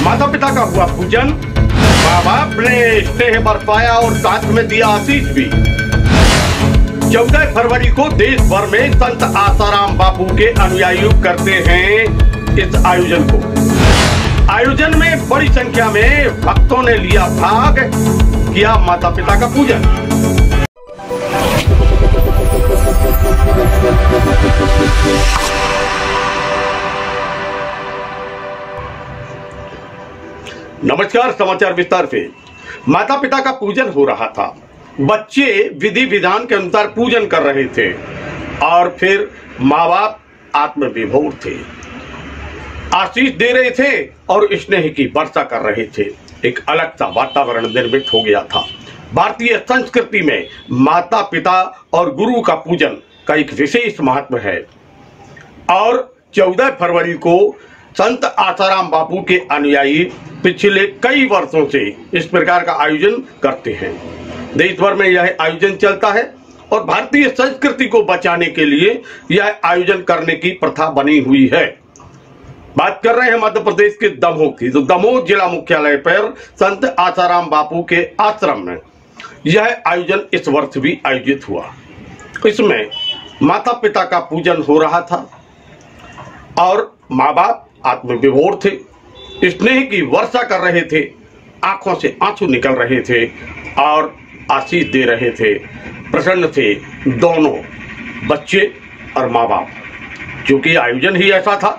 माता पिता का हुआ पूजन, माँ बाप ने स्नेह बरसाया और साथ में दिया आशीष भी। 14 फरवरी को देश भर में संत आसाराम बापू के अनुयायी करते हैं इस आयोजन को। आयोजन में बड़ी संख्या में भक्तों ने लिया भाग, किया माता पिता का पूजन। नमस्कार, समाचार विस्तार से। माता पिता का पूजन हो रहा था। बच्चे विधि विधान के अनुसार पूजन कर रहे थे और फिर माँ बाप आत्मविभोर थे, आशीष दे रहे थे और स्नेह की वर्षा कर रहे थे। एक अलग सा वातावरण निर्मित हो गया था। भारतीय संस्कृति में माता पिता और गुरु का पूजन का एक विशेष महत्व है और 14 फरवरी को संत आसाराम बापू के अनुयायी पिछले कई वर्षों से इस प्रकार का आयोजन करते हैं। देश भर में यह आयोजन चलता है और भारतीय संस्कृति को बचाने के लिए यह आयोजन करने की प्रथा बनी हुई है। बात कर रहे हैं मध्य प्रदेश के दमोह की। तो दमोह जिला मुख्यालय पर संत आसाराम बापू के आश्रम में यह आयोजन इस वर्ष भी आयोजित हुआ। इसमें माता पिता का पूजन हो रहा था और माँ बाप आत्मविभोर थे, स्नेह की वर्षा कर रहे थे, आंखों से आंसू निकल रहे थे और आशीष दे रहे थे। प्रसन्न थे दोनों बच्चे और माँ बाप, क्योंकि आयोजन ही ऐसा था।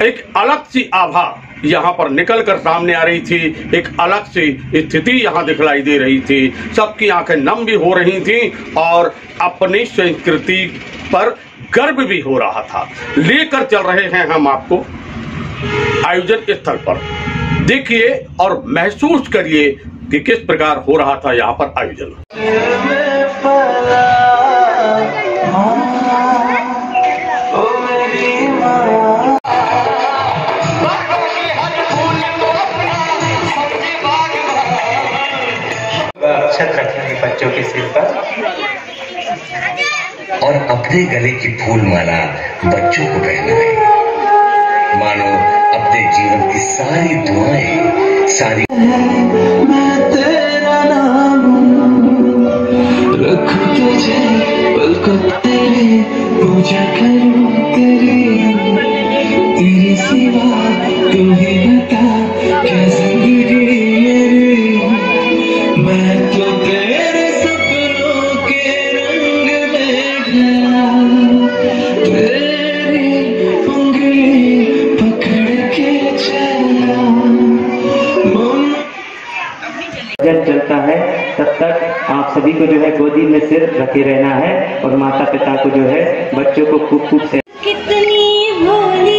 एक अलग सी आभा यहाँ पर निकल कर सामने आ रही थी, एक अलग सी स्थिति यहाँ दिखलाई दे रही थी। सबकी आंखें नम भी हो रही थी और अपनी संस्कृति पर गर्व भी हो रहा था। लेकर चल रहे हैं हम आपको आयोजन स्थल पर। देखिए और महसूस करिए कि किस प्रकार हो रहा था यहाँ पर आयोजन। अक्षत रखेंगे बच्चों के सिर पर और अपने गले की फूल माला बच्चों को पहनाए। मानो अपने जीवन की सारी दुआएं, सारी मैं तेरा नाम रखूं तुझे, पलकों तेरे पूजा करूं तेरी सिवा तू ही बता क्या जिंदगी मेरी। मैं तो तेरे सपनों के रंग में ढला, तेरी उंगली जब चलता है तब तक आप सभी को जो है गोदी में सिर रखे रहना है और माता पिता को जो है बच्चों को खूब खूब से कितनी भोली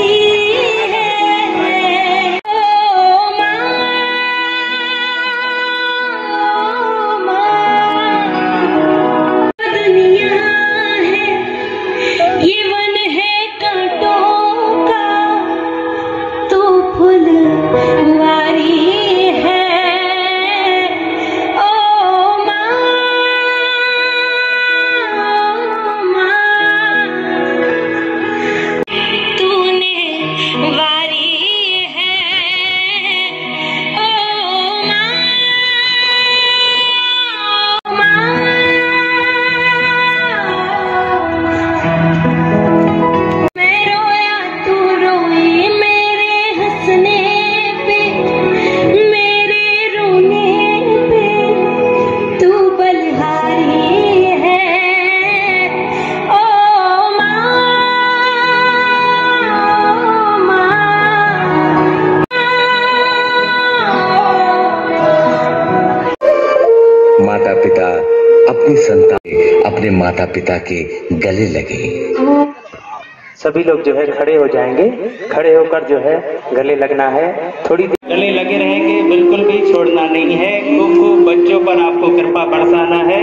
माता पिता अपनी संतान अपने माता पिता के गले लगे। सभी लोग जो है खड़े हो जाएंगे। खड़े होकर जो है गले लगना है। थोड़ी देर गले लगे रहेंगे, बिल्कुल भी छोड़ना नहीं है। खूब बच्चों पर आपको कृपा बरसाना है।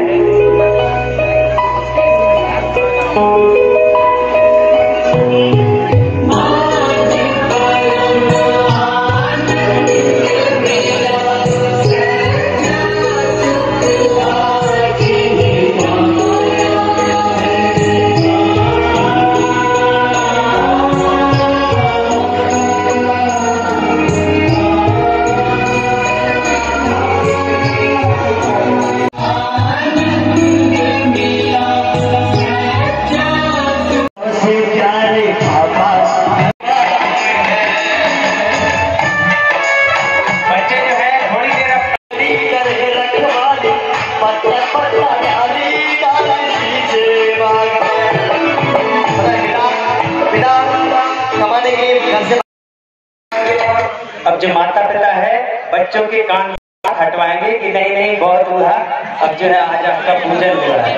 अब जो माता पिता है बच्चों के कान हटवाएंगे कि नहीं नहीं बहुत हुआ, अब जो है आज आपका पूजन हो रहा है।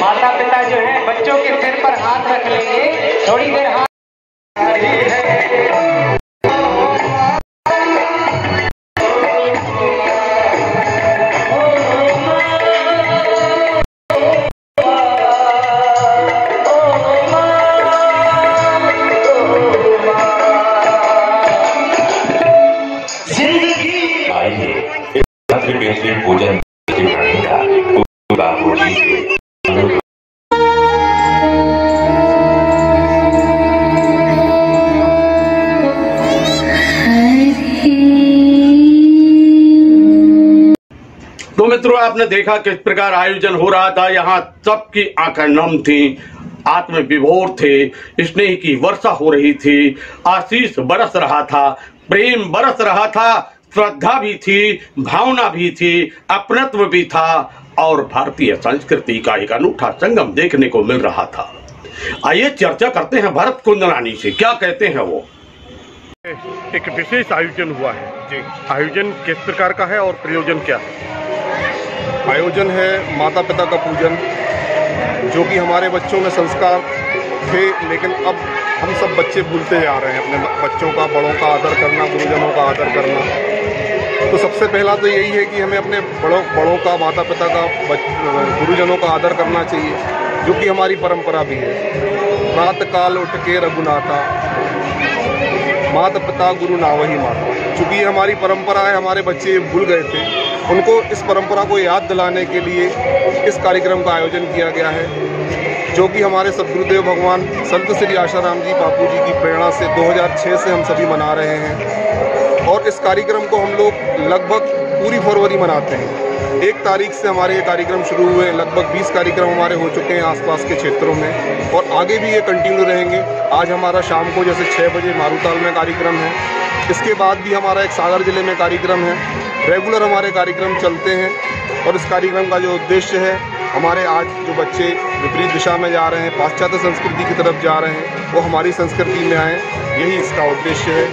माता पिता जो है बच्चों के सिर पर हाथ रख लेंगे, थोड़ी देर हाथ पूजन बाबूजी के तो मित्रों, आपने देखा किस प्रकार आयोजन हो रहा था। यहाँ सबकी आंखें नम थी, आत्म विभोर थे, स्नेह की वर्षा हो रही थी, आशीष बरस रहा था, प्रेम बरस रहा था, श्रद्धा भी थी, भावना भी थी, अपनत्व भी था और भारतीय संस्कृति का एक अनूठा संगम देखने को मिल रहा था। आइए चर्चा करते हैं भरत कुंदलानी से, क्या कहते हैं वो। एक विशेष आयोजन हुआ है जी। आयोजन किस प्रकार का है और प्रयोजन क्या है? आयोजन है माता पिता का पूजन, जो कि हमारे बच्चों में संस्कार थे, लेकिन अब हम सब बच्चे भूलते जा रहे हैं अपने बच्चों का, बड़ों का आदर करना, गुरुजनों का आदर करना। तो सबसे पहला तो यही है कि हमें अपने बड़ों का, माता पिता का, गुरुजनों का आदर करना चाहिए, जो कि हमारी परंपरा भी है। प्रातः काल उठ के रघुनाथा, माता पिता गुरु नावही माता, चूँकि ये हमारी परंपरा है, हमारे बच्चे भूल गए थे, उनको इस परंपरा को याद दिलाने के लिए इस कार्यक्रम का आयोजन किया गया है, जो कि हमारे सद्गुरुदेव भगवान संत श्री आशाराम जी बापू जी की प्रेरणा से 2006 से हम सभी मना रहे हैं। और इस कार्यक्रम को हम लोग लगभग पूरी फरवरी मनाते हैं। 1 तारीख से हमारे ये कार्यक्रम शुरू हुए, लगभग 20 कार्यक्रम हमारे हो चुके हैं आसपास के क्षेत्रों में, और आगे भी ये कंटिन्यू रहेंगे। आज हमारा शाम को जैसे 6 बजे मारूताल में कार्यक्रम है, इसके बाद भी हमारा एक सागर जिले में कार्यक्रम है। रेगुलर हमारे कार्यक्रम चलते हैं, और इस कार्यक्रम का जो उद्देश्य है, हमारे आज जो बच्चे विपरीत दिशा में जा रहे हैं, पाश्चात्य संस्कृति की तरफ जा रहे हैं, वो हमारी संस्कृति में आएँ, यही इसका उद्देश्य है।